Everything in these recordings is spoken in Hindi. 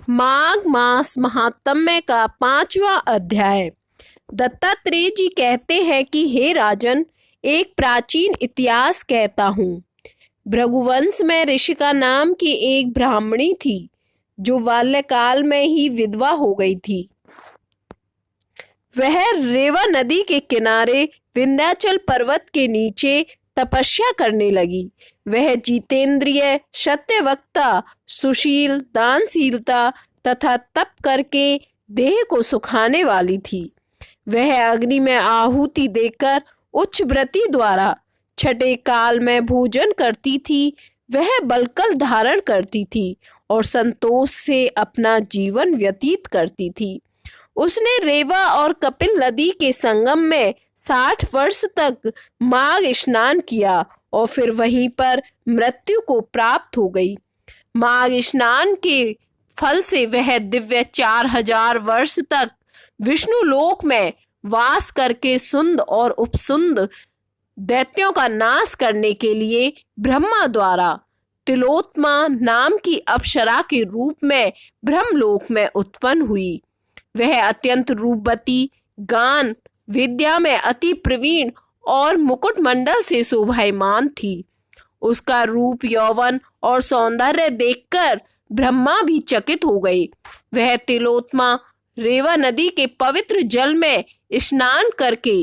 माघ मास महात्म्य का 5वां अध्याय। दत्तात्रेय जी कहते हैं कि हे राजन, एक प्राचीन इतिहास कहता हूँ। भृगुवंश में ऋषिका नाम की एक ब्राह्मणी थी जो बाल्यकाल में ही विधवा हो गई थी। वह रेवा नदी के किनारे विंध्याचल पर्वत के नीचे तपस्या करने लगी। वह जितेंद्रिय, सत्यवक्ता, सुशील, दानशीलता तथा तप करके देह को सुखाने वाली थी। वह अग्नि में आहुति देकर उच्च व्रति द्वारा छठे काल में भोजन करती थी। वह बलकल धारण करती थी और संतोष से अपना जीवन व्यतीत करती थी। उसने रेवा और कपिल नदी के संगम में 60 वर्ष तक माघ स्नान किया और फिर वहीं पर मृत्यु को प्राप्त हो गई। माघ स्नान के फल से वह दिव्य 4000 वर्ष तक विष्णु लोक में वास करके सुंद और उपसुंद दैत्यों का नाश करने के लिए ब्रह्मा द्वारा तिलोत्मा नाम की अप्सरा के रूप में ब्रह्मलोक में उत्पन्न हुई। वह अत्यंत रूपवती, गान विद्या में अति प्रवीण और मुकुटमंडल से शोभायमान थी। उसका रूप, यौवन और सौंदर्य देखकर ब्रह्मा भी चकित हो गए। वह तिलोत्मा रेवा नदी के पवित्र जल में स्नान करके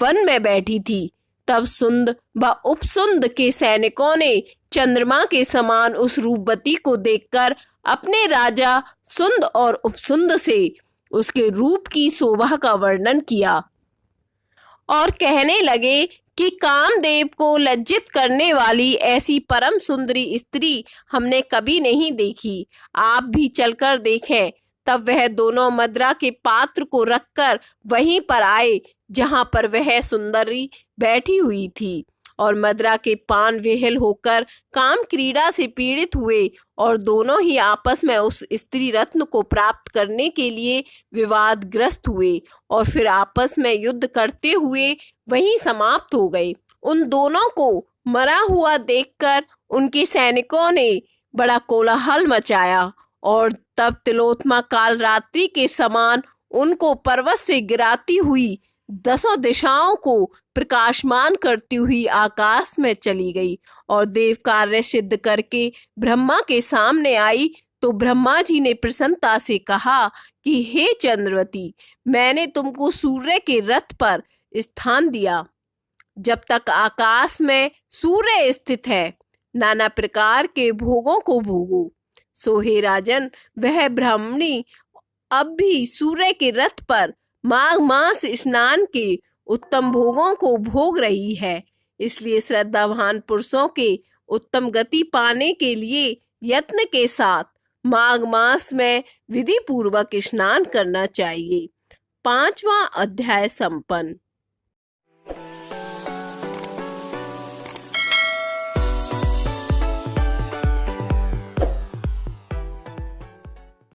वन में बैठी थी। तब सुंद व उपसुंद के सैनिकों ने चंद्रमा के समान उस रूपवती को देखकर अपने राजा सुंद और उपसुंद से उसके रूप की शोभा का वर्णन किया और कहने लगे कि कामदेव को लज्जित करने वाली ऐसी परम सुंदरी स्त्री हमने कभी नहीं देखी। आप भी चलकर देखें। तब वह दोनों मदिरा के पात्र को रखकर वहीं पर आए जहां पर वह सुंदरी बैठी हुई थी और मदिरा के पान विहल होकर काम क्रीड़ा से पीड़ित हुए और दोनों ही आपस में उस स्त्री रत्न को प्राप्त करने के लिए विवादग्रस्त हुए और फिर आपस में युद्ध करते हुए वहीं समाप्त हो गए। उन दोनों को मरा हुआ देखकर उनके सैनिकों ने बड़ा कोलाहल मचाया और तब तिलोत्मा काल रात्रि के समान उनको पर्वत से गिराती हुई 10 दिशाओं को प्रकाशमान करती हुई आकाश में चली गई और देव कार्य सिद्ध करके ब्रह्मा के सामने आई। तो ब्रह्मा जी ने प्रसन्नता से कहा कि हे चंद्रवती, मैंने तुमको सूर्य के रथ पर स्थान दिया। जब तक आकाश में सूर्य स्थित है, नाना प्रकार के भोगों को भोगो। सो हे राजन, वह ब्राह्मणी अब भी सूर्य के रथ पर माघ मास स्नान के उत्तम भोगों को भोग रही है। इसलिए श्रद्धावान पुरुषों के उत्तम गति पाने के लिए यत्न के साथ माघ मास में विधि पूर्वक स्नान करना चाहिए। 5वां अध्याय संपन्न।